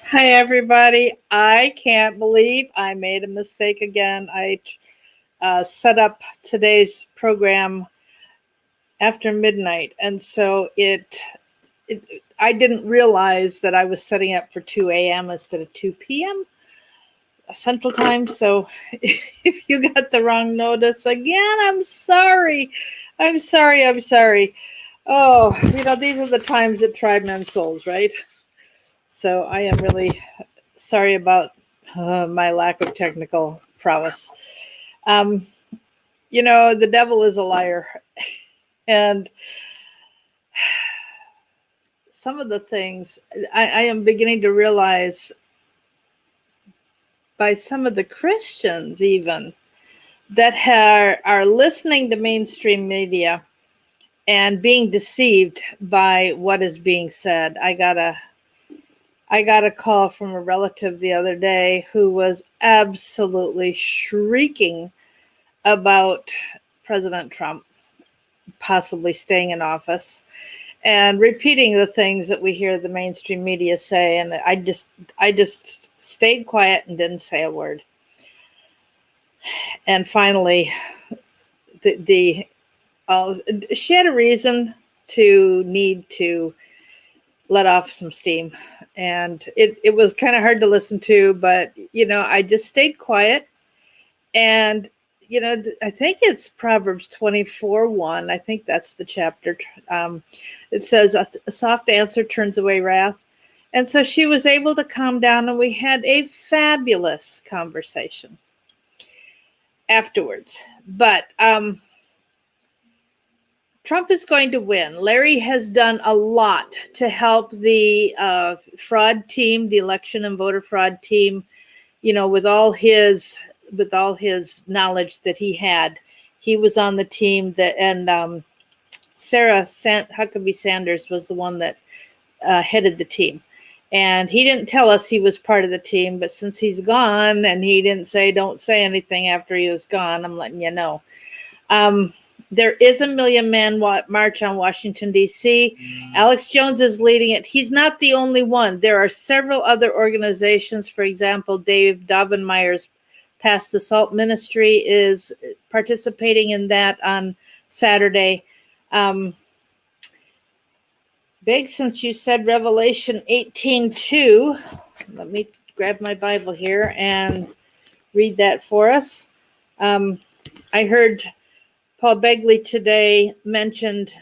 Hi, everybody. I can't believe I made a mistake again. I set up today's program after midnight, and so I didn't realize that I was setting up for 2 a.m. instead of 2 p.m. Central Time. So if you got the wrong notice again, I'm sorry. I'm sorry. I'm sorry. Oh, these are the times that try men's souls, right? So I am really sorry about my lack of technical prowess. Um, the devil is a liar. And some of the things I am beginning to realize by some of the Christians, even that are listening to mainstream media and being deceived by what is being said. I got a call from a relative the other day who was absolutely shrieking about President Trump possibly staying in office and repeating the things that we hear the mainstream media say. And I just stayed quiet and didn't say a word. And finally, she had a reason to need to let off some steam. And it was kind of hard to listen to, but, I just stayed quiet. And, I think it's Proverbs 24:1. I think that's the chapter. It says, a soft answer turns away wrath. And so she was able to calm down, and we had a fabulous conversation afterwards. But Trump is going to win. Larry has done a lot to help the fraud team, the election and voter fraud team, with all his knowledge that he had. He was on the team and Sarah Huckabee Sanders was the one that headed the team. And he didn't tell us he was part of the team, but since he's gone and he didn't say, don't say anything after he was gone, I'm letting you know. There is a Million Man March on Washington, D.C. Alex Jones is leading it. He's not the only one. There are several other organizations. For example, Dave Daubenmire's Pass the Salt Ministry is participating in that on Saturday. Big, since you said Revelation 18:2, let me grab my Bible here and read that for us. I heard Paul Begley today mentioned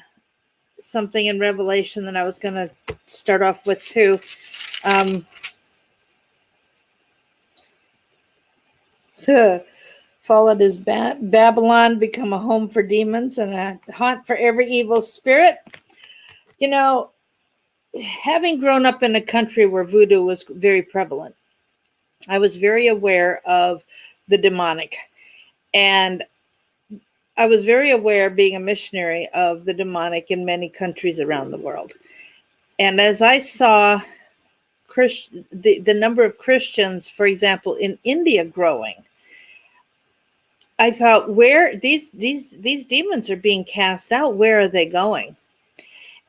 something in Revelation that I was going to start off with too. Followed is Babylon become a home for demons and a haunt for every evil spirit. Having grown up in a country where voodoo was very prevalent, I was very aware of the demonic. And I was very aware, being a missionary, of the demonic in many countries around the world. And as I saw the number of Christians, for example, in India growing, I thought, where these demons are being cast out, where are they going?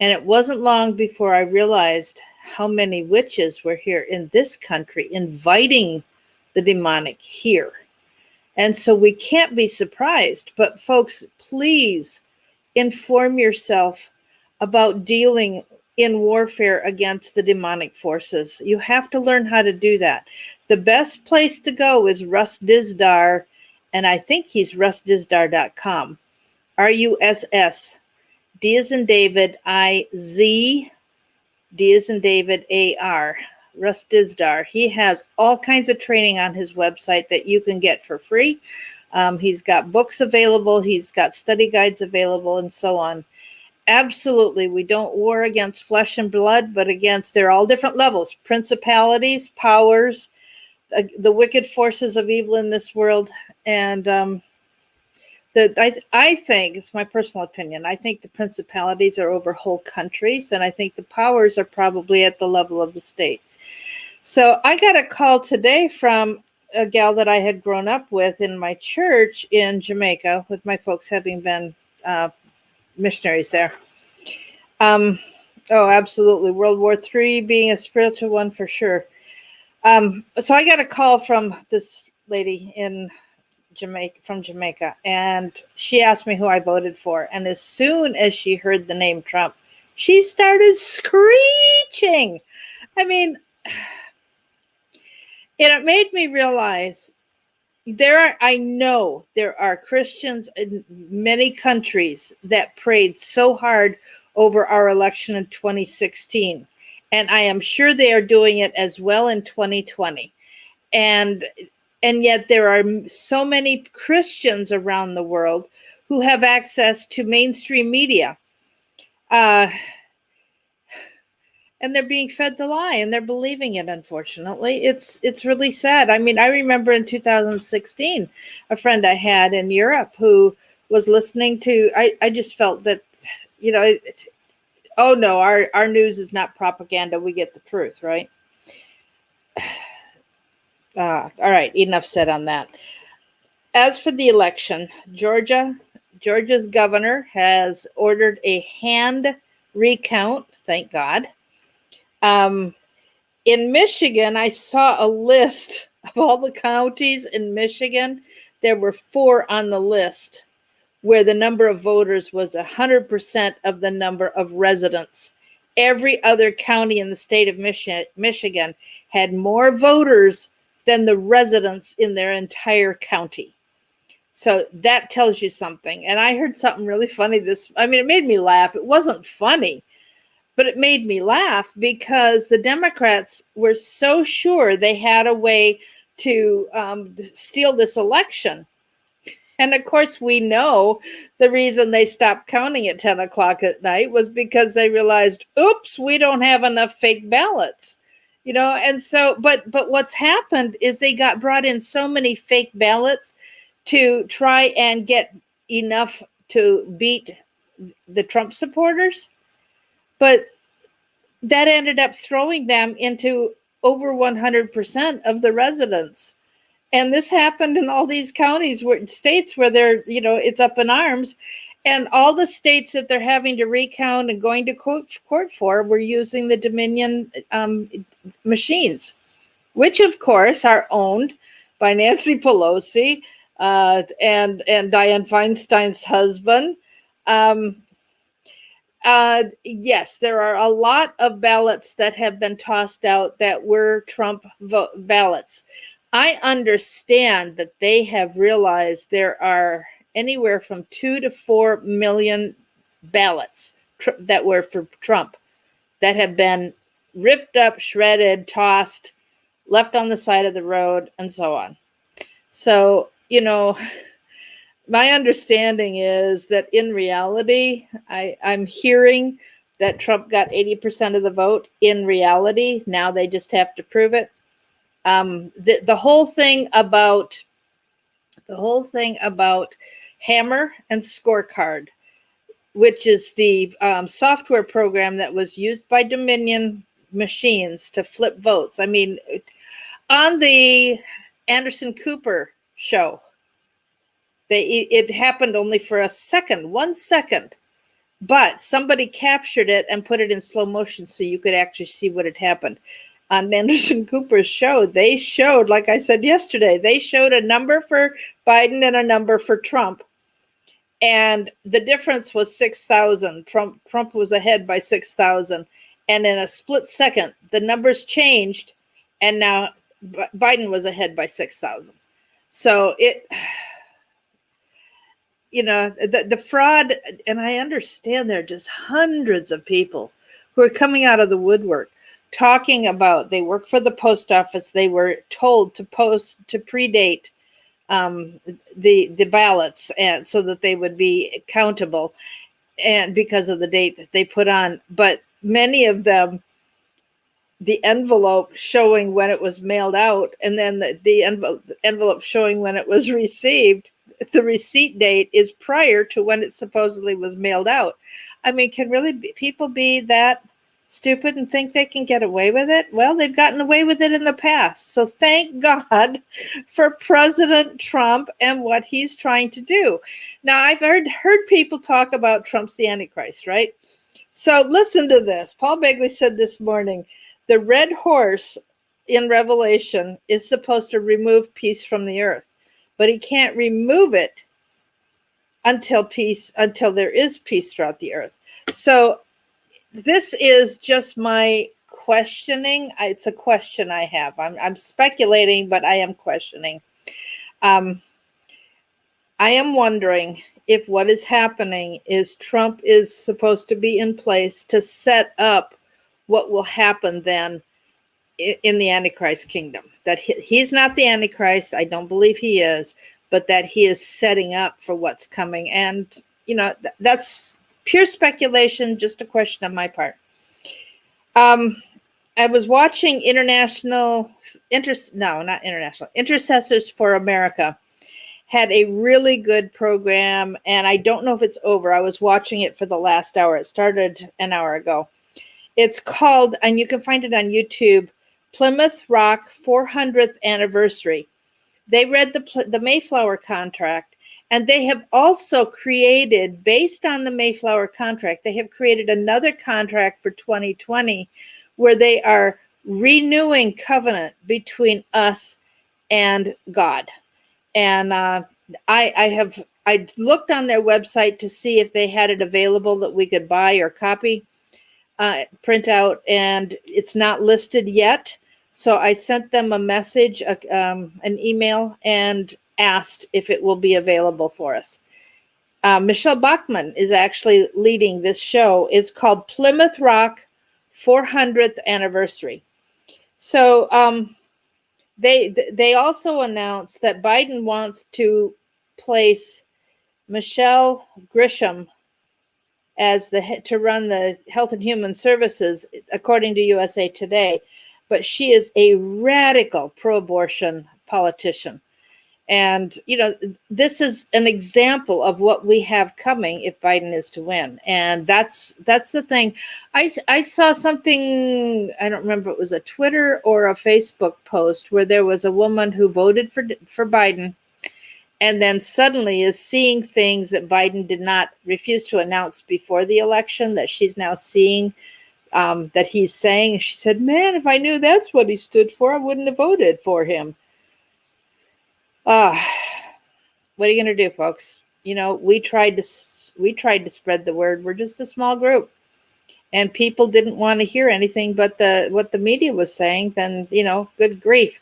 And it wasn't long before I realized how many witches were here in this country inviting the demonic here. And so we can't be surprised. But folks, please inform yourself about dealing in warfare against the demonic forces. You have to learn how to do that. The best place to go is Russ Dizdar, and I think he's russdizdar.com. RUSS, D as in David, IZ, D as in David, AR. Russ Dizdar. He has all kinds of training on his website that you can get for free. He's got books available. He's got study guides available and so on. Absolutely. We don't war against flesh and blood, but they're all different levels. Principalities, powers, the wicked forces of evil in this world. And I think, it's my personal opinion, I think the principalities are over whole countries, and I think the powers are probably at the level of the state. So I got a call today from a gal that I had grown up with in my church in Jamaica, with my folks having been missionaries there. Oh, absolutely. World War III being a spiritual one for sure. So I got a call from this lady in Jamaica, and she asked me who I voted for. And as soon as she heard the name Trump, she started screeching. I mean, and it made me realize I know there are Christians in many countries that prayed so hard over our election in 2016. And I am sure they are doing it as well in 2020. And yet there are so many Christians around the world who have access to mainstream media. And they're being fed the lie, and they're believing it. Unfortunately, it's really sad. I mean, I remember in 2016, a friend I had in Europe who was listening to. I just felt that, oh no, our news is not propaganda. We get the truth, right? All right, enough said on that. As for the election, Georgia's governor has ordered a hand recount. Thank God. In Michigan, I saw a list of all the counties in Michigan. There were 4 on the list where the number of voters was 100% of the number of residents. Every other county in the state of Michigan had more voters than the residents in their entire county. So that tells you something. And I heard something really funny. It made me laugh. It wasn't funny, but it made me laugh because the Democrats were so sure they had a way to steal this election. And of course, we know the reason they stopped counting at 10 o'clock at night was because they realized, oops, we don't have enough fake ballots. And so, but what's happened is they got brought in so many fake ballots to try and get enough to beat the Trump supporters. But that ended up throwing them into over 100% of the residents. And this happened in all these states where they're, it's up in arms. And all the states that they're having to recount and going to court for were using the Dominion machines, which of course are owned by Nancy Pelosi and Dianne Feinstein's husband. Yes, there are a lot of ballots that have been tossed out that were Trump ballots. I understand that they have realized there are anywhere from 2 to 4 million ballots that were for Trump that have been ripped up, shredded, tossed, left on the side of the road, and so on. So, my understanding is that in reality, I'm hearing that Trump got 80% of the vote. In reality, now they just have to prove it. The whole thing about Hammer and Scorecard, which is the software program that was used by Dominion machines to flip votes. I mean, on the Anderson Cooper show, it happened only for 1 second, but somebody captured it and put it in slow motion so you could actually see what had happened. On Anderson Cooper's show, they showed, like I said yesterday, they showed a number for Biden and a number for Trump. And the difference was 6,000. Trump was ahead by 6,000. And in a split second, the numbers changed, and now Biden was ahead by 6,000. So the fraud, and I understand there are just hundreds of people who are coming out of the woodwork talking about they work for the post office. They were told to predate the ballots, and so that they would be countable, and because of the date that they put on. But many of them, the envelope showing when it was mailed out, and then the envelope showing when it was received, the receipt date is prior to when it supposedly was mailed out. I mean, can people be that stupid and think they can get away with it? Well, they've gotten away with it in the past. So thank God for President Trump and what he's trying to do. Now, I've heard people talk about Trump's the Antichrist, right? So listen to this. Paul Begley said this morning, the red horse in Revelation is supposed to remove peace from the earth, but he can't remove it until there is peace throughout the earth. So this is just my questioning. It's a question I have. I'm speculating, but I am questioning. I am wondering if what is happening is Trump is supposed to be in place to set up what will happen then in the Antichrist kingdom. That he's not the Antichrist. I don't believe he is, but that he is setting up for what's coming. And, that's pure speculation, just a question on my part. I was watching Intercessors for America had a really good program, and I don't know if it's over. I was watching it for the last hour. It started an hour ago. It's called, and you can find it on YouTube, Plymouth Rock 400th Anniversary. They read the Mayflower contract, and they have also created, based on the Mayflower contract, they have created another contract for 2020 where they are renewing covenant between us and God. And I looked on their website to see if they had it available that we could buy or copy, print out, and it's not listed yet. So I sent them a message, an email, and asked if it will be available for us. Michelle Bachmann is actually leading this show. It's called Plymouth Rock 400th Anniversary. So they also announced that Biden wants to place Michelle Grisham as to run the Health and Human Services, according to USA Today. But she is a radical pro-abortion politician. And, this is an example of what we have coming if Biden is to win. And that's the thing. I saw something, I don't remember, it was a Twitter or a Facebook post where there was a woman who voted for Biden and then suddenly is seeing things that Biden refuse to announce before the election that she's now seeing, that he's saying. She said, man, if I knew that's what he stood for, I wouldn't have voted for him. What are you going to do, folks? We tried to spread the word. We're just a small group, and people didn't want to hear anything but what the media was saying. Then, good grief.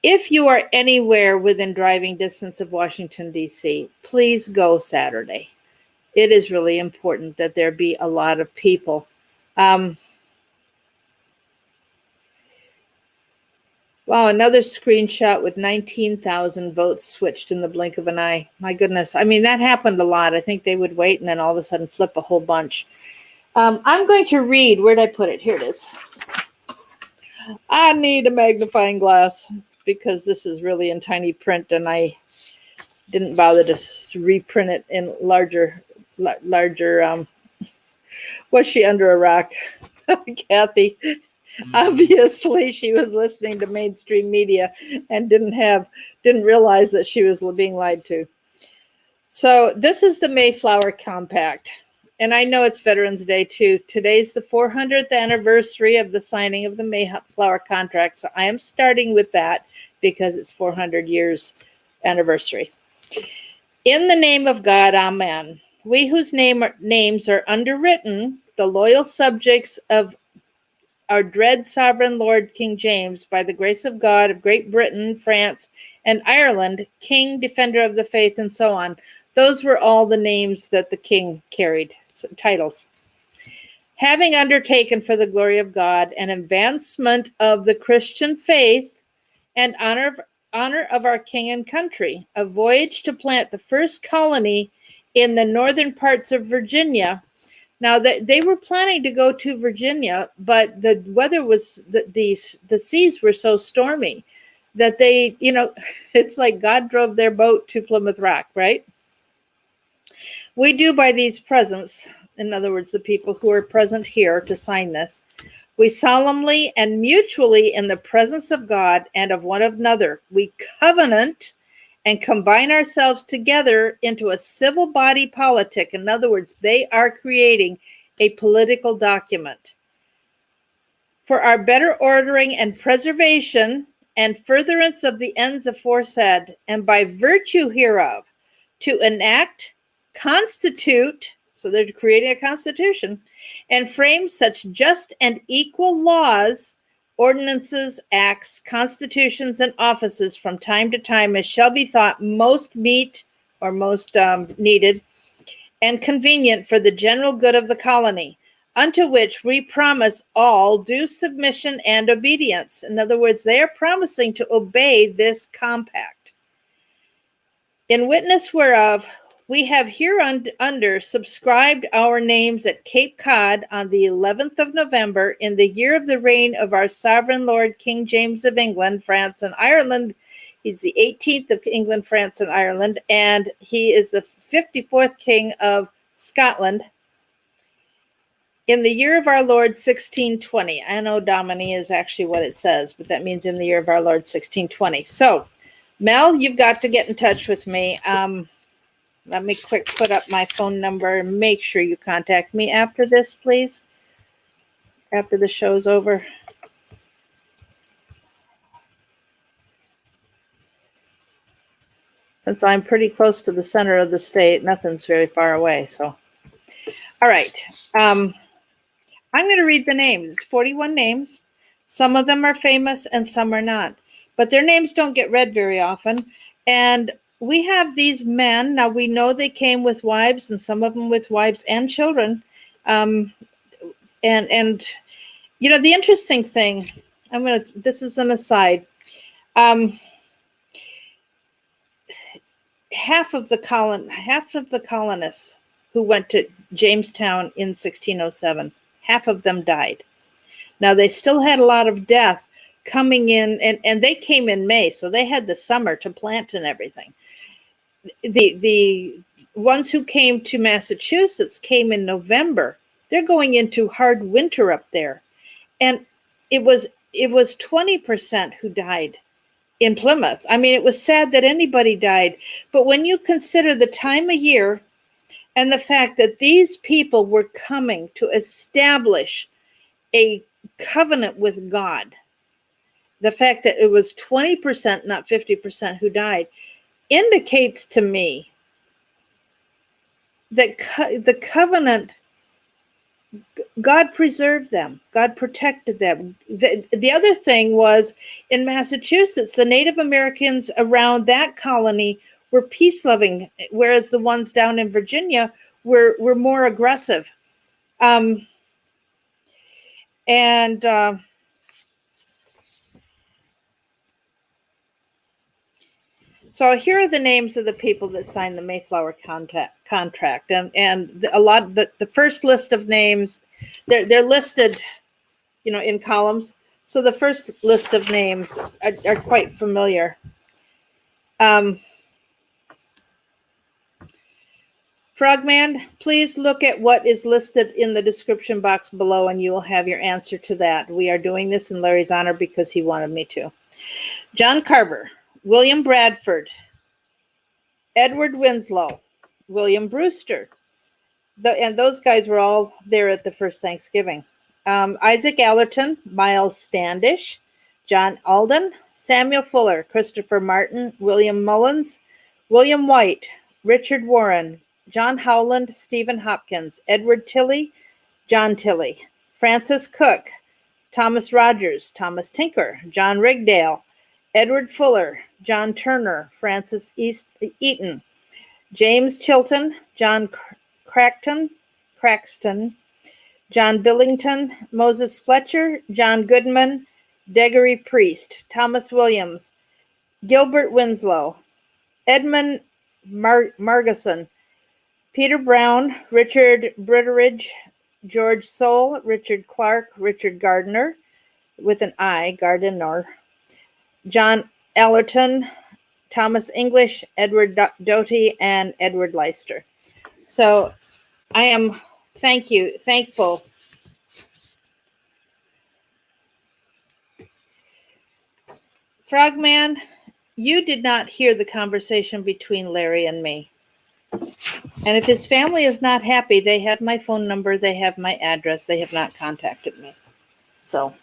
If you are anywhere within driving distance of Washington, D.C., please go Saturday. It is really important that there be a lot of people. Wow, another screenshot with 19,000 votes switched in the blink of an eye. My goodness. I mean, that happened a lot. I think they would wait and then all of a sudden flip a whole bunch. I'm going to read. Where'd I put it? Here it is. I need a magnifying glass because this is really in tiny print and I didn't bother to reprint it in larger. Was she under a rock? Kathy. Obviously, she was listening to mainstream media and didn't realize that she was being lied to. So this is the Mayflower Compact. And I know it's Veterans Day too. Today's the 400th anniversary of the signing of the Mayflower Contract. So I am starting with that because it's 400 years anniversary. In the name of God, amen. We whose names are underwritten, the loyal subjects of our dread sovereign Lord King James, by the grace of God, of Great Britain, France, and Ireland, King, Defender of the Faith, and so on. Those were all the names that the king carried, titles. Having undertaken for the glory of God an advancement of the Christian faith and honor of our king and country, a voyage to plant the first colony in the northern parts of Virginia. Now, they were planning to go to Virginia, but the weather was, the seas were so stormy that they, it's like God drove their boat to Plymouth Rock, right? We do by these presents, in other words, the people who are present here to sign this, we solemnly and mutually in the presence of God and of one another, we covenant and combine ourselves together into a civil body politic. In other words, they are creating a political document for our better ordering and preservation and furtherance of the ends aforesaid, and by virtue hereof, to enact, constitute, so they're creating a constitution, and frame such just and equal laws, ordinances, acts, constitutions, and offices from time to time as shall be thought most meet or most needed and convenient for the general good of the colony, unto which we promise all due submission and obedience. In other words, they are promising to obey this compact. In witness whereof, we have hereunder subscribed our names at Cape Cod on the 11th of November in the year of the reign of our sovereign Lord King James of England, France, and Ireland. He's the 18th of England, France, and Ireland, and he is the 54th King of Scotland. In the year of our Lord 1620. Anno Domini is actually what it says, but that means in the year of our Lord 1620. So, Mel, you've got to get in touch with me. Let me quick put up my phone number and make sure you contact me after this, please. After the show's over. Since I'm pretty close to the center of the state, nothing's very far away. So, all right. I'm going to read the names. It's 41 names. Some of them are famous and some are not. But their names don't get read very often. And we have these men. Now, we know they came with wives, and some of them with wives and children. And you know, the interesting thing, this is an aside. Half of the colonists who went to Jamestown in 1607, half of them died. Now, they still had a lot of death coming in, and they came in May, so they had the summer to plant and everything. The ones who came to Massachusetts came in November. They're going into hard winter up there. And it was 20% who died in Plymouth. I mean, it was sad that anybody died. But when you consider the time of year and the fact that these people were coming to establish a covenant with God, the fact that it was 20%, not 50% who died, indicates to me that the covenant, God preserved them. God protected them. The other thing was, in Massachusetts, the Native Americans around that colony were peace-loving, whereas the ones down in Virginia were more aggressive. So here are the names of the people that signed the Mayflower contract, and a lot the first list of names, they're listed, you know, in columns. So the first list of names are quite familiar. Frogman, please look at what is listed in the description box below, and you will have your answer to that. We are doing this in Larry's honor because he wanted me to. John Carver, William Bradford, Edward Winslow, William Brewster, and those guys were all there at the first Thanksgiving. Isaac Allerton, Miles Standish, John Alden, Samuel Fuller, Christopher Martin, William Mullins, William White, Richard Warren, John Howland, Stephen Hopkins, Edward Tilley, John Tilley, Francis Cook, Thomas Rogers, Thomas Tinker, John Rigdale, Edward Fuller, John Turner, Francis Eaton, James Chilton, John Craxton, John Billington, Moses Fletcher, John Goodman, Degery Priest, Thomas Williams, Gilbert Winslow, Edmund Margeson, Peter Brown, Richard Britteridge, George Soule, Richard Clark, Richard Gardner, with an I, Gardiner, John Allerton, Thomas English, Edward Doty, and Edward Leister. So I am thankful. Frogman, you did not hear the conversation between Larry and me. And if his family is not happy, they have my phone number, they have my address, they have not contacted me. So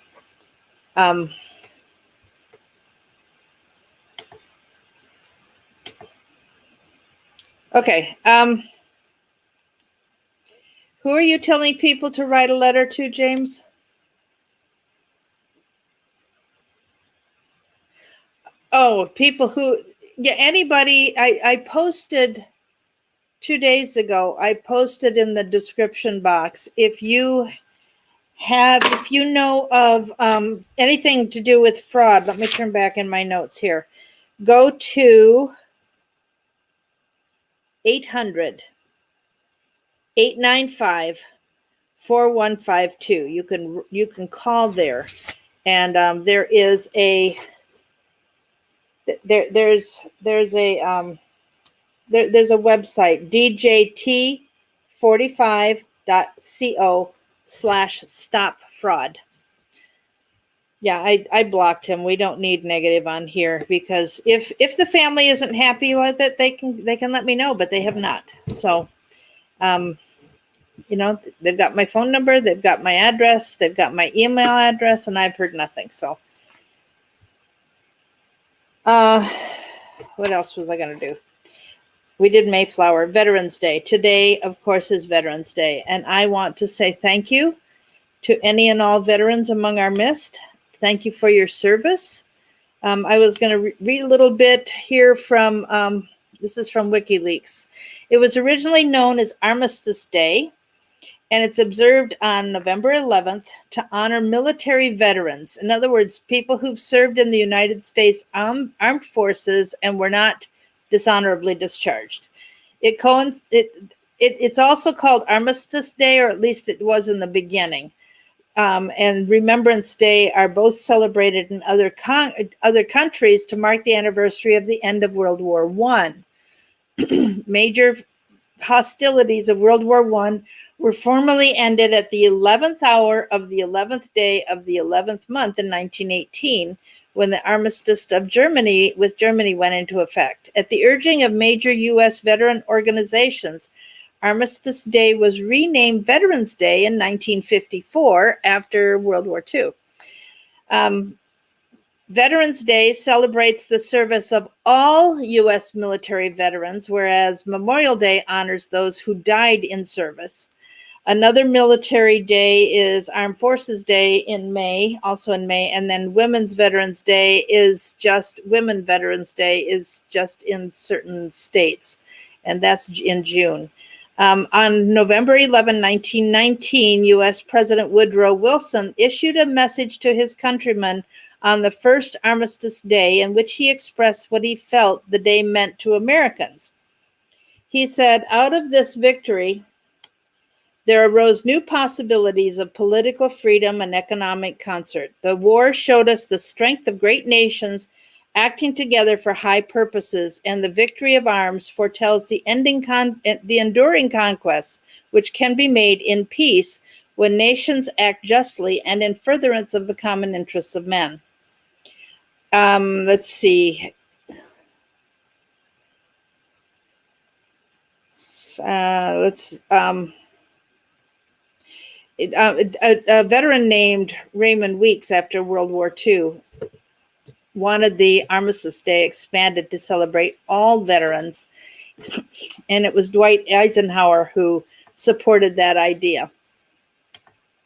Um, okay. Who are you telling people to write a letter to, James? Oh, people who, yeah, anybody. I posted 2 days ago, I posted in the description box, if you know of anything to do with fraud, let me turn back in my notes here. Go to 800-895-4152. You can call there, and there is a there's a website, djt45.co/stop fraud. Yeah, I blocked him. We don't need negative on here, because if the family isn't happy with it, they can let me know, but they have not. So, they've got my phone number, they've got my address, they've got my email address, and I've heard nothing. So, what else was I going to do? We did Mayflower, Veterans Day. Today, of course, is Veterans Day, and I want to say thank you to any and all veterans among our midst. Thank you for your service. I was going to read a little bit here from, this is from WikiLeaks. It was originally known as Armistice Day, and it's observed on November 11th to honor military veterans. In other words, people who've served in the United States Armed Forces and were not dishonorably discharged. It's also called Armistice Day, or at least it was in the beginning. And Remembrance Day are both celebrated in other countries to mark the anniversary of the end of World War I. Major hostilities of World War I were formally ended at the 11th hour of the 11th day of the 11th month in 1918, when the armistice of Germany went into effect. At the urging of major U.S. veteran organizations, Armistice Day was renamed Veterans Day in 1954 after World War II. Veterans Day celebrates the service of all U.S. military veterans, whereas Memorial Day honors those who died in service. Another military day is Armed Forces Day in May, also in May, and then Women's Veterans Day is just in certain states, and that's in June. On November 11, 1919, U.S. President Woodrow Wilson issued a message to his countrymen on the first Armistice Day, in which he expressed what he felt the day meant to Americans. He said, "Out of this victory, there arose new possibilities of political freedom and economic concert. The war showed us the strength of great nations acting together for high purposes, and the victory of arms foretells the enduring conquests which can be made in peace when nations act justly and in furtherance of the common interests of men." Let's see. A veteran named Raymond Weeks, after World War II, wanted the Armistice Day expanded to celebrate all veterans, and it was Dwight Eisenhower who supported that idea.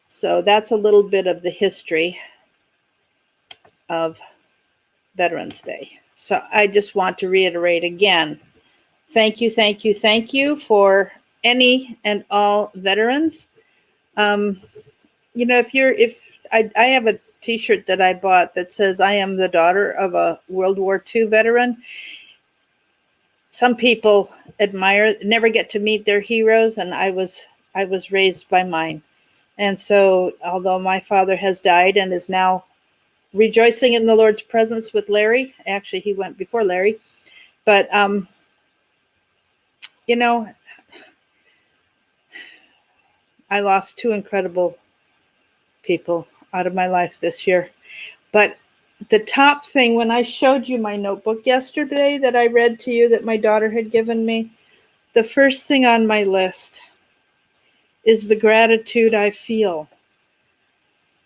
So that's a little bit of the history of Veterans Day. So I just want to reiterate again, thank you for any and all veterans. If I have a t-shirt that I bought that says, "I am the daughter of a World War II veteran." Some people never get to meet their heroes, and I was raised by mine. And so, although my father has died and is now rejoicing in the Lord's presence with Larry, actually he went before Larry, but I lost two incredible people out of my life this year. But the top thing, when I showed you my notebook yesterday that I read to you that my daughter had given me, the first thing on my list is the gratitude I feel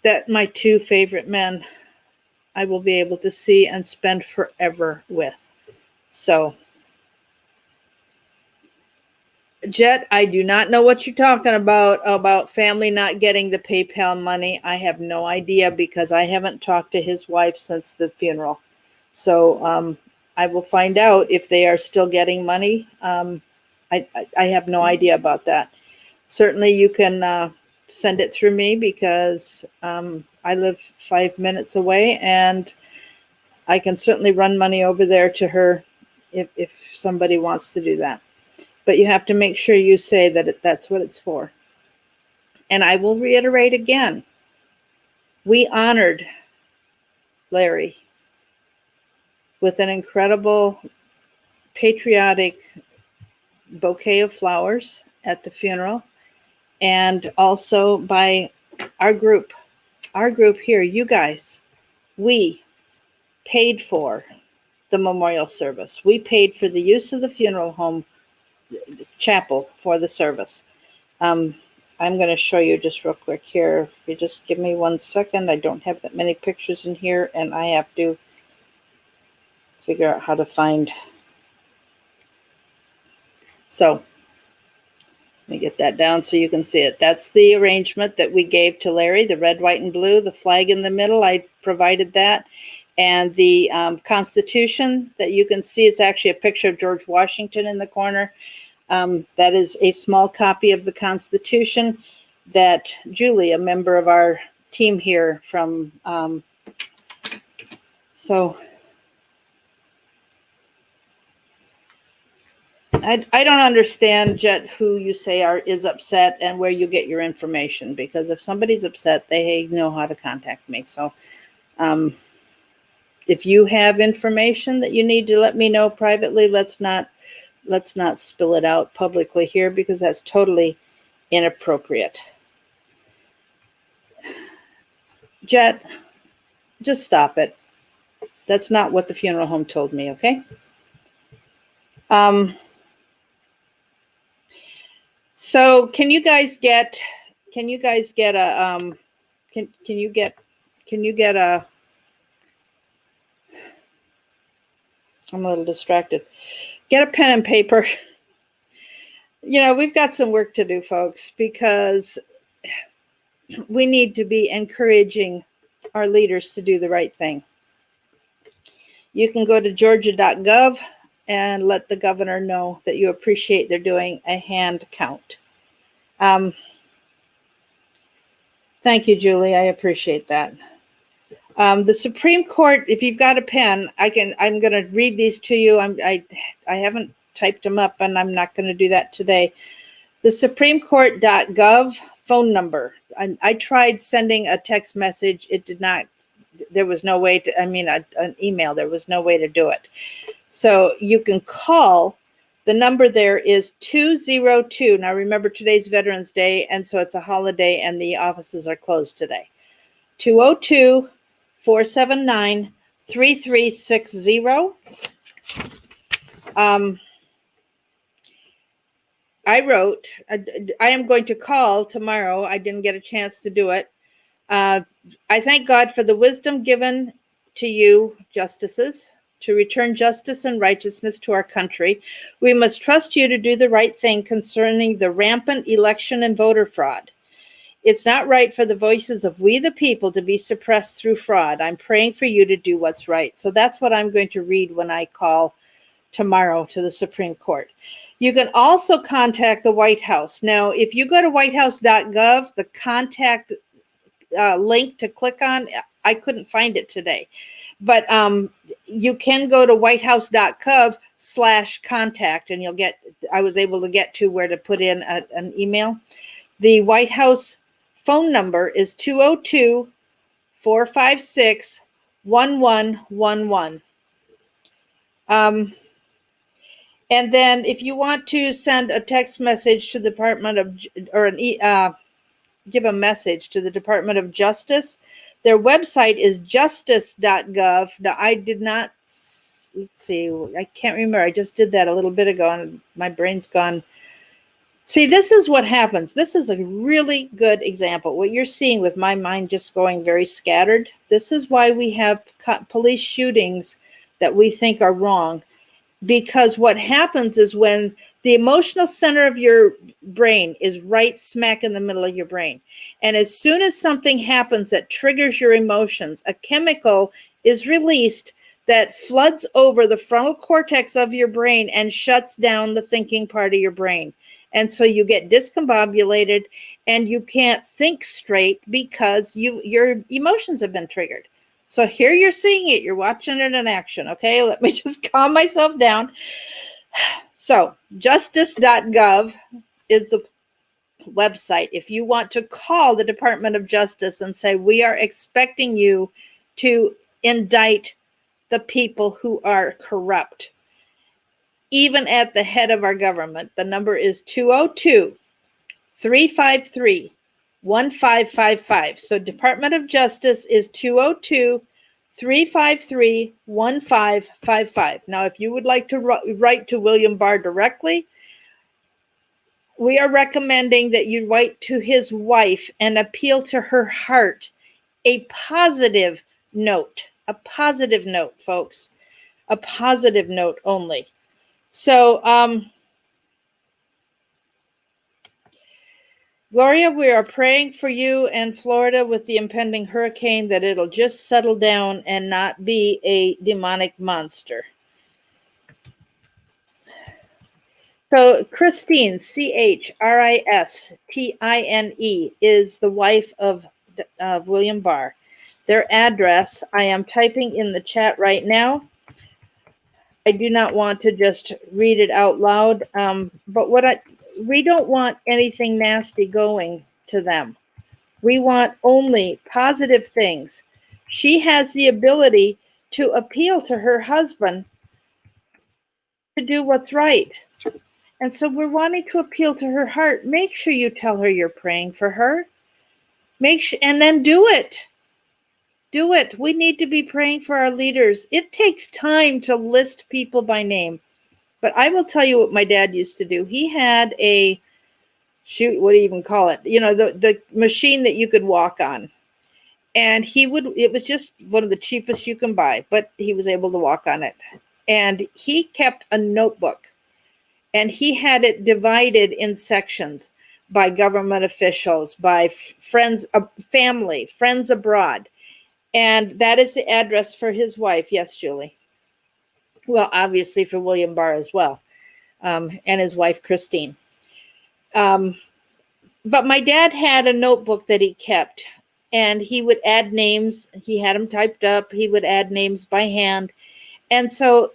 that my two favorite men I will be able to see and spend forever with. So, Jet, I do not know what you're talking about family not getting the PayPal money. I have no idea because I haven't talked to his wife since the funeral. So I will find out if they are still getting money. I have no idea about that. Certainly you can send it through me because I live 5 minutes away, and I can certainly run money over there to her if somebody wants to do that. But you have to make sure you say that that's what it's for. And I will reiterate again, we honored Larry with an incredible patriotic bouquet of flowers at the funeral, and also by our group here, you guys. We paid for the memorial service. We paid for the use of the funeral home chapel for the service. I'm going to show you just real quick here. If you just give me 1 second, I don't have that many pictures in here, and I have to figure out how to find. So let me get that down so you can see it. That's the arrangement that we gave to Larry, the red, white, and blue, the flag in the middle. I provided that. And the Constitution that you can see, it's actually a picture of George Washington in the corner. That is a small copy of the Constitution that Julie, a member of our team here from, so I don't understand, Jet, who you say is upset and where you get your information, because if somebody's upset, they know how to contact me. So if you have information that you need to let me know privately, let's not spill it out publicly here, because that's totally inappropriate. Jet, just stop it. That's not what the funeral home told me, okay? So can you guys get a can you get a, I'm a little distracted. Get a pen and paper. We've got some work to do, folks, because we need to be encouraging our leaders to do the right thing. You can go to georgia.gov and let the governor know that you appreciate they're doing a hand count. Thank you, Julie. I appreciate that. The Supreme Court, if you've got a pen, I'm going to read these to you. I haven't typed them up, and I'm not going to do that today. The SupremeCourt.gov phone number. I tried sending a text message. It did not. There was no way to. An email. There was no way to do it. So you can call. The number there is 202. Now remember, today's Veterans Day, and so it's a holiday, and the offices are closed today. 202-479-3360. I am going to call tomorrow. I didn't get a chance to do it. I thank God for the wisdom given to you, justices, to return justice and righteousness to our country. We must trust you to do the right thing concerning the rampant election and voter fraud. It's not right for the voices of we the people to be suppressed through fraud. I'm praying for you to do what's right. So that's what I'm going to read when I call tomorrow to the Supreme Court. You can also contact the White House. Now, if you go to whitehouse.gov, the contact link to click on, I couldn't find it today. But you can go to whitehouse.gov/contact, and I was able to get to where to put in an email. The White House phone number is 202-456-1111. And then if you want to send a text message to the Department of, give a message to the Department of Justice, their website is justice.gov. Now, I did not, let's see, I can't remember. I just did that a little bit ago, and my brain's gone See, this is what happens. This is a really good example. What you're seeing with my mind just going very scattered. This is why we have police shootings that we think are wrong. Because what happens is when the emotional center of your brain is right smack in the middle of your brain. And as soon as something happens that triggers your emotions, a chemical is released that floods over the frontal cortex of your brain and shuts down the thinking part of your brain. And so you get discombobulated and you can't think straight because your emotions have been triggered. So here you're seeing it. You're watching it in action. Okay, let me just calm myself down. So justice.gov is the website. If you want to call the Department of Justice and say, we are expecting you to indict the people who are corrupt, even at the head of our government, the number is 202-353-1555. So Department of Justice is 202-353-1555. Now, if you would like to write to William Barr directly, we are recommending that you write to his wife and appeal to her heart. A positive note, folks, a positive note only. So, Gloria, we are praying for you and Florida with the impending hurricane that it'll just settle down and not be a demonic monster. So Christine, Christine, is the wife of William Barr. Their address, I am typing in the chat right now. I do not want to just read it out loud, but we don't want anything nasty going to them. We want only positive things. She has the ability to appeal to her husband to do what's right. And so we're wanting to appeal to her heart. Make sure you tell her you're praying for her. And then do it. Do it. We need to be praying for our leaders. It takes time to list people by name. But I will tell you what my dad used to do. He had what do you even call it? The machine that you could walk on. And it was just one of the cheapest you can buy, but he was able to walk on it. And he kept a notebook. And he had it divided in sections by government officials, by friends, family, friends abroad. And that is the address for his wife. Yes, Julie. Well, obviously for William Barr as well, and his wife, Christine. But my dad had a notebook that he kept, and he would add names. He had them typed up. He would add names by hand. And so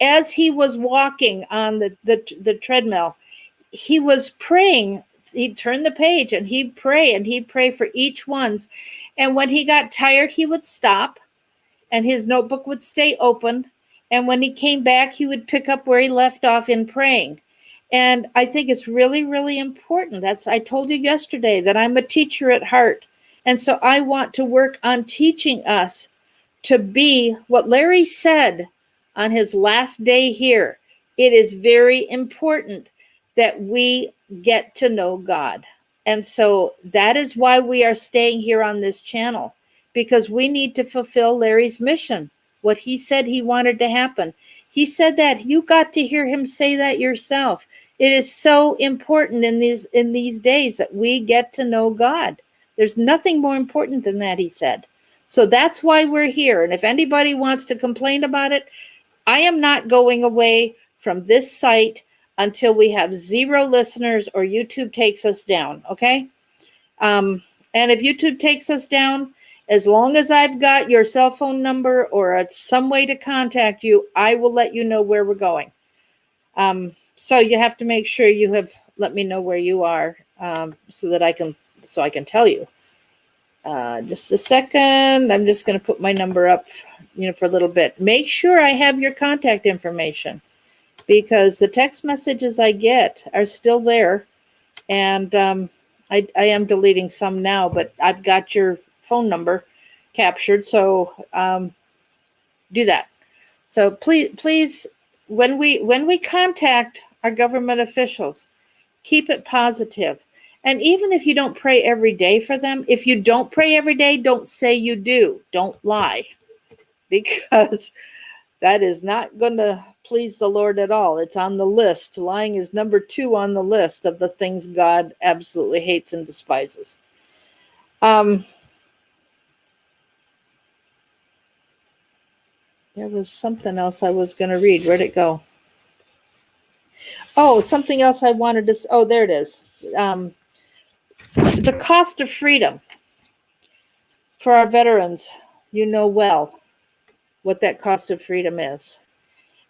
as he was walking on the treadmill, he was praying. He'd turn the page and he'd pray for each one's. And when he got tired, he would stop and his notebook would stay open. And when he came back, he would pick up where he left off in praying. And I think it's really, really important. I told you yesterday that I'm a teacher at heart. And so I want to work on teaching us to be what Larry said on his last day here. It is very important that we get to know God. And so that is why we are staying here on this channel, because we need to fulfill Larry's mission, what he said he wanted to happen. He said that. You got to hear him say that yourself. It is so important in these days that we get to know God. There's nothing more important than that, he said. So that's why we're here. And if anybody wants to complain about it, I am not going away from this site until we have 0 listeners or YouTube takes us down, okay? And if YouTube takes us down, as long as I've got your cell phone number or some way to contact you, I will let you know where we're going. So you have to make sure you have let me know where you are, so I can tell you. Just a second. I'm just going to put my number up, for a little bit. Make sure I have your contact information, because the text messages I get are still there, and I am deleting some now, but I've got your phone number captured, so do that. So please, when we contact our government officials, Keep it positive. And even if you don't pray every day for them, if you don't pray every day, don't say you do. Don't lie, because that is not going to please the Lord at all. It's on the list. Lying is number 2 on the list of the things God absolutely hates and despises. There was something else I was going to read. Where'd it go? Oh, something else I wanted to. Oh, there it is. The cost of freedom for our veterans. You know well what that cost of freedom is.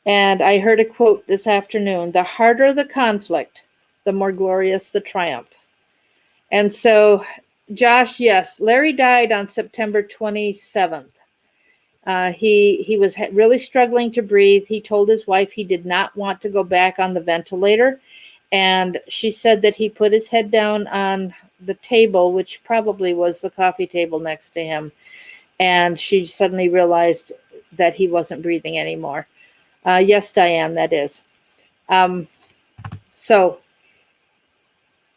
And I heard a quote this afternoon: the harder the conflict, the more glorious the triumph. And so, Josh, yes, Larry died on September 27th. He was really struggling to breathe. He told his wife he did not want to go back on the ventilator. And she said that he put his head down on the table, which probably was the coffee table next to him. And she suddenly realized that he wasn't breathing anymore. Yes, Diane, that is. So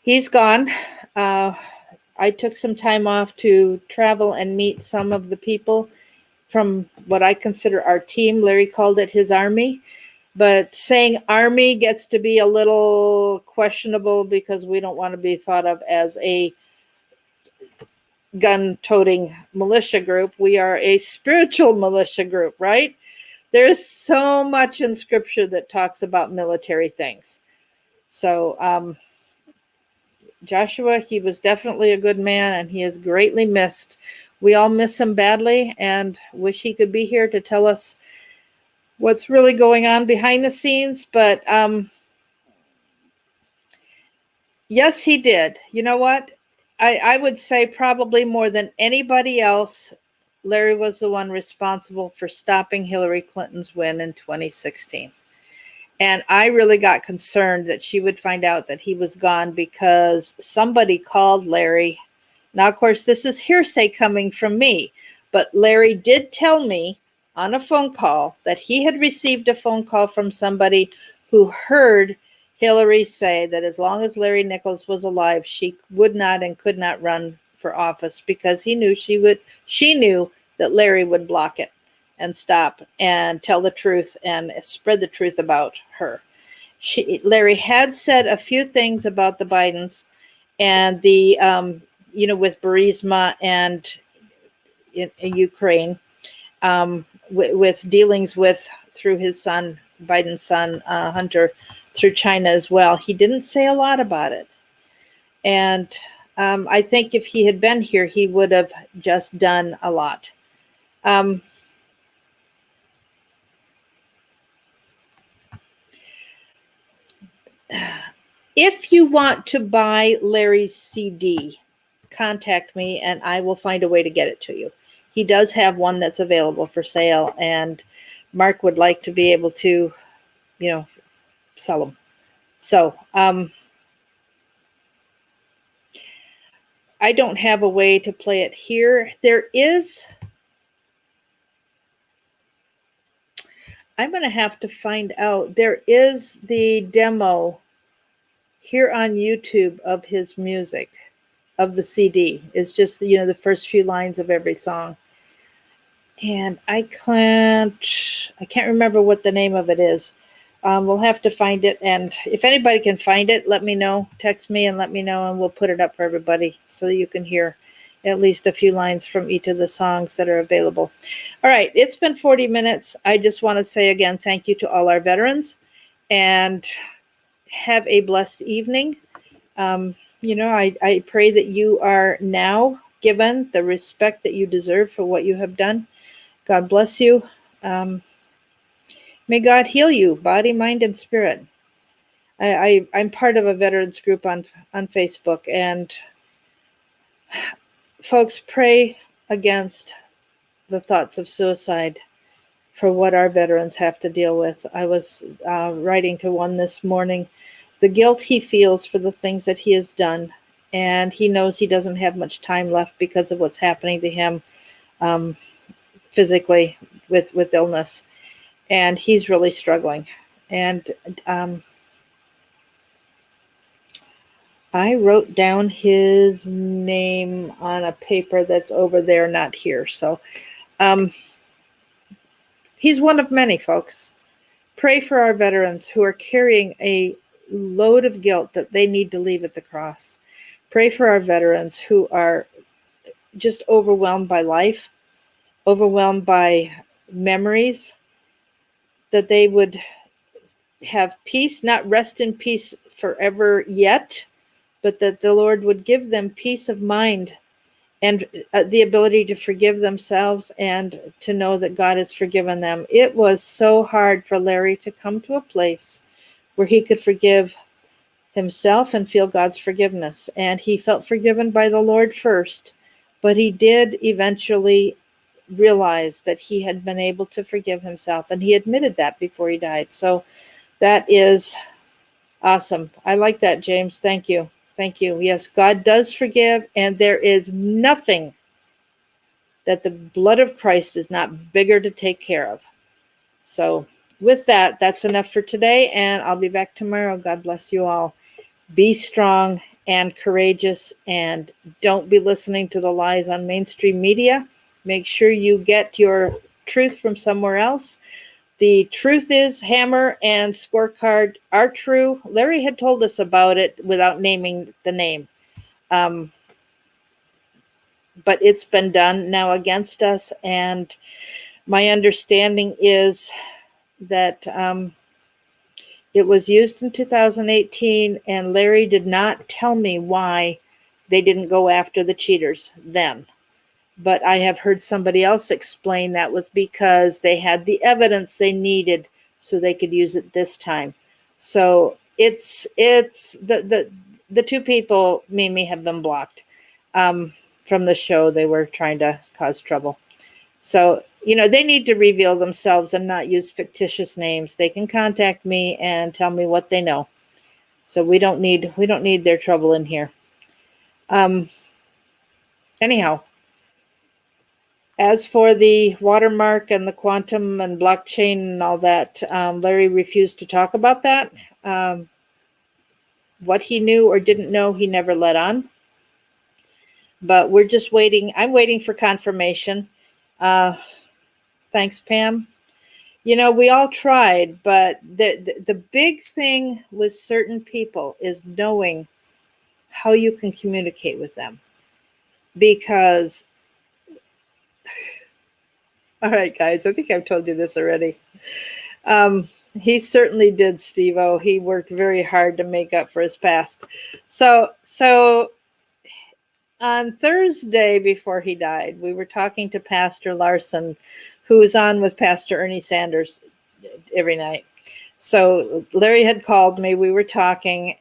he's gone. I took some time off to travel and meet some of the people from what I consider our team. Larry called it his army, but saying army gets to be a little questionable because we don't want to be thought of as a gun-toting militia group. We are a spiritual militia group, right? There's so much in scripture that talks about military things. So Joshua, he was definitely a good man, and he is greatly missed. We all miss him badly and wish he could be here to tell us what's really going on behind the scenes. But yes, he did. You know what? I would say probably more than anybody else, Larry was the one responsible for stopping Hillary Clinton's win in 2016. And I really got concerned that she would find out that he was gone because somebody called Larry. Now, of course, this is hearsay coming from me, but Larry did tell me on a phone call that he had received a phone call from somebody who heard Hillary say that as long as Larry Nichols was alive, she would not and could not run for office because he knew she knew that Larry would block it and stop and tell the truth and spread the truth about her. Larry had said a few things about the Bidens and the, with Burisma and in Ukraine, with dealings with, through his son, Biden's son, Hunter, through China as well. He didn't say a lot about it. And I think if he had been here, he would have just done a lot. If you want to buy Larry's CD, contact me and I will find a way to get it to you. He does have one that's available for sale, and Mark would like to be able to, sell them. So I don't have a way to play it here. I'm going to have to find out. There is the demo here on YouTube of his music, of the CD. It's just, the first few lines of every song. And I can't remember what the name of it is. We'll have to find it. And if anybody can find it, let me know. Text me and let me know, and we'll put it up for everybody so you can hear at least a few lines from each of the songs that are available. All right. It's been 40 minutes. I just want to say again, thank you to all our veterans, and have a blessed evening. I pray that you are now given the respect that you deserve for what you have done. God bless you. May God heal you, body, mind, and spirit. I'm part of a veterans group on Facebook, and folks, pray against the thoughts of suicide for what our veterans have to deal with. I was writing to one this morning, the guilt he feels for the things that he has done, and he knows he doesn't have much time left because of what's happening to him physically with illness, and he's really struggling. And I wrote down his name on a paper that's over there, not here. So um, he's one of many, folks. Pray for our veterans who are carrying a load of guilt that they need to leave at the cross. Pray for our veterans who are just overwhelmed by life, overwhelmed by memories, that they would have peace, not rest in peace forever yet, but that the Lord would give them peace of mind and the ability to forgive themselves and to know that God has forgiven them. It was so hard for Larry to come to a place where he could forgive himself and feel God's forgiveness. And he felt forgiven by the Lord first, but he did eventually realize that he had been able to forgive himself, and he admitted that before he died. So that is awesome. I like that, James. Thank you. Thank you. Yes, God does forgive, and there is nothing that the blood of Christ is not bigger to take care of. So with that, that's enough for today, and I'll be back tomorrow. God bless you all. Be strong and courageous, and don't be listening to the lies on mainstream media. Make sure you get your truth from somewhere else. The truth is Hammer and Scorecard are true. Larry had told us about it without naming the name. But it's been done now against us. And my understanding is that it was used in 2018, and Larry did not tell me why they didn't go after the cheaters then. But I have heard somebody else explain that was because they had the evidence they needed so they could use it this time. So it's the two people, Mimi, have been blocked from the show. They were trying to cause trouble. So, they need to reveal themselves and not use fictitious names. They can contact me and tell me what they know. So we don't need their trouble in here. Anyhow, as for the watermark and the quantum and blockchain and all that, Larry refused to talk about that. What he knew or didn't know, he never let on. But we're just waiting. I'm waiting for confirmation. Thanks, Pam. We all tried, but the big thing with certain people is knowing how you can communicate with them. Because, all right, guys, I think I've told you this already. He certainly did, Steve-O. He worked very hard to make up for his past. So on Thursday before he died, we were talking to Pastor Larson, who was on with Pastor Ernie Sanders every night. So Larry had called me. We were talking.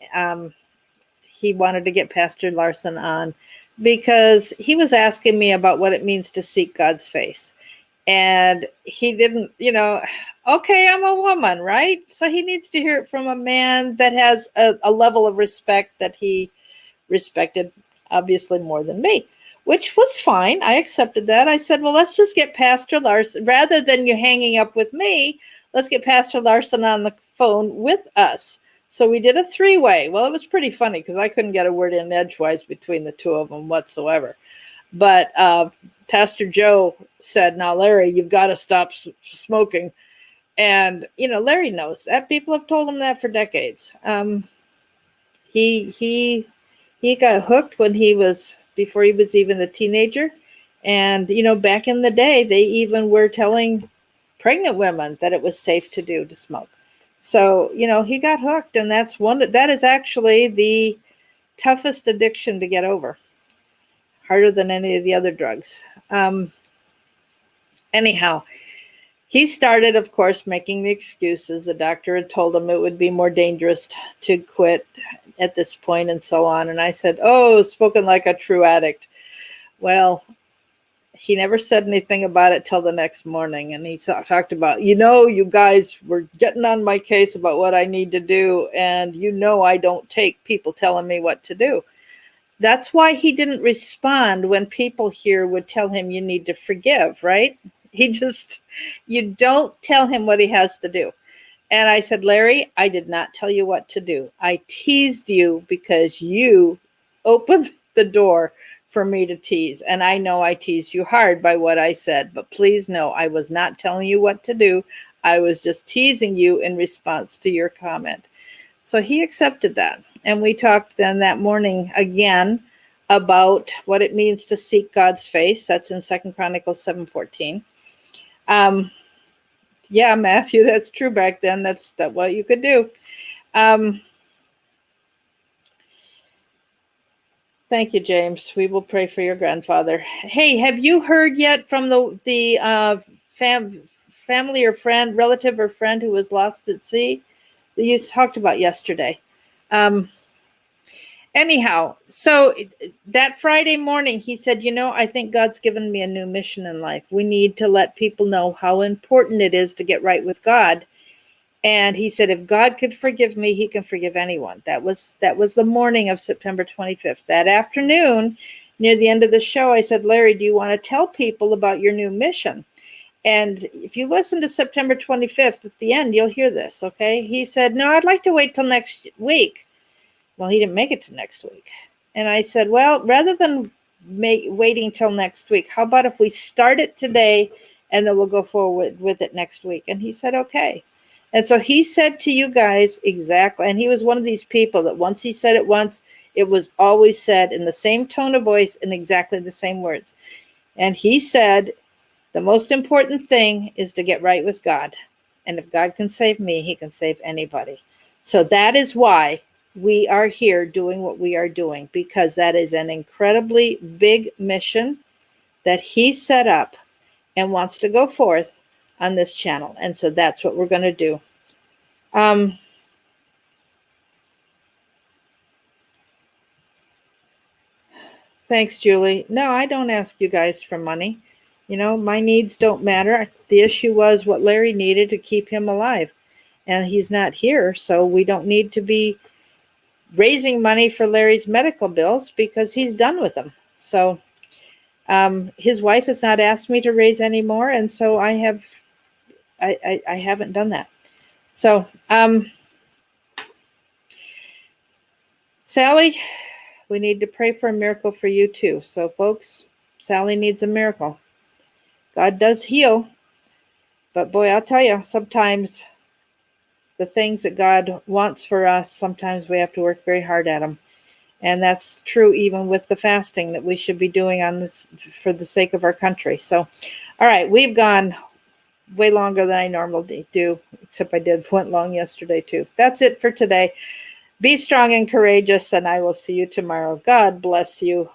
He wanted to get Pastor Larson on because he was asking me about what it means to seek God's face. And he didn't, okay, I'm a woman, right? So he needs to hear it from a man that has a level of respect that he respected, obviously, more than me, which was fine. I accepted that. I said, well, let's just get Pastor Larson. Rather than you hanging up with me, let's get Pastor Larson on the phone with us. So we did a three-way. Well, it was pretty funny because I couldn't get a word in edgewise between the two of them whatsoever. But Pastor Joe said, now, Larry, you've got to stop smoking. And, Larry knows that. People have told him that for decades. He got hooked before he was even a teenager. And, back in the day, they even were telling pregnant women that it was safe to smoke. So, he got hooked, and that is actually the toughest addiction to get over. Harder than any of the other drugs. Anyhow, he started, of course, making the excuses. The doctor had told him it would be more dangerous to quit at this point and so on. And I said, oh, spoken like a true addict. Well, he never said anything about it till the next morning. And he talked about, you guys were getting on my case about what I need to do. And I don't take people telling me what to do. That's why he didn't respond when people here would tell him you need to forgive, right? You don't tell him what he has to do. And I said, Larry, I did not tell you what to do. I teased you because you opened the door for me to tease. And I know I teased you hard by what I said, but please know I was not telling you what to do. I was just teasing you in response to your comment. So he accepted that. And we talked then that morning again about what it means to seek God's face. That's in 2 Chronicles 7:14. Yeah, Matthew, that's true back then. That's what you could do. Thank you, James. We will pray for your grandfather. Hey, have you heard yet from the family or friend, relative or friend who was lost at sea that you talked about yesterday? Anyhow, so that Friday morning, he said, I think God's given me a new mission in life. We need to let people know how important it is to get right with God. And he said, if God could forgive me, he can forgive anyone. That was the morning of September 25th. That afternoon, near the end of the show, I said, Larry, do you want to tell people about your new mission? And if you listen to September 25th, at the end, you'll hear this, okay? He said, no, I'd like to wait till next week. Well, he didn't make it to next week. And I said, well, rather than waiting till next week, how about if we start it today and then we'll go forward with it next week? And he said, okay. And so he said to you guys exactly, and he was one of these people that once he said it once, it was always said in the same tone of voice and exactly the same words. And he said, the most important thing is to get right with God. And if God can save me, he can save anybody. So that is why we are here doing what we are doing, because that is an incredibly big mission that he set up and wants to go forth on this channel. And so that's what we're going to do. Thanks, Julie. No, I don't ask you guys for money. My needs don't matter. The issue was what Larry needed to keep him alive. And he's not here, so we don't need to be raising money for Larry's medical bills because he's done with them. So his wife has not asked me to raise any more, and so I haven't done that. So Sally, we need to pray for a miracle for you too. So folks, Sally needs a miracle. God does heal, but boy, I'll tell you, sometimes the things that God wants for us, sometimes we have to work very hard at them. And that's true even with the fasting that we should be doing on this for the sake of our country. So, all right, we've gone way longer than I normally do, except I went long yesterday too. That's it for today. Be strong and courageous, and I will see you tomorrow. God bless you.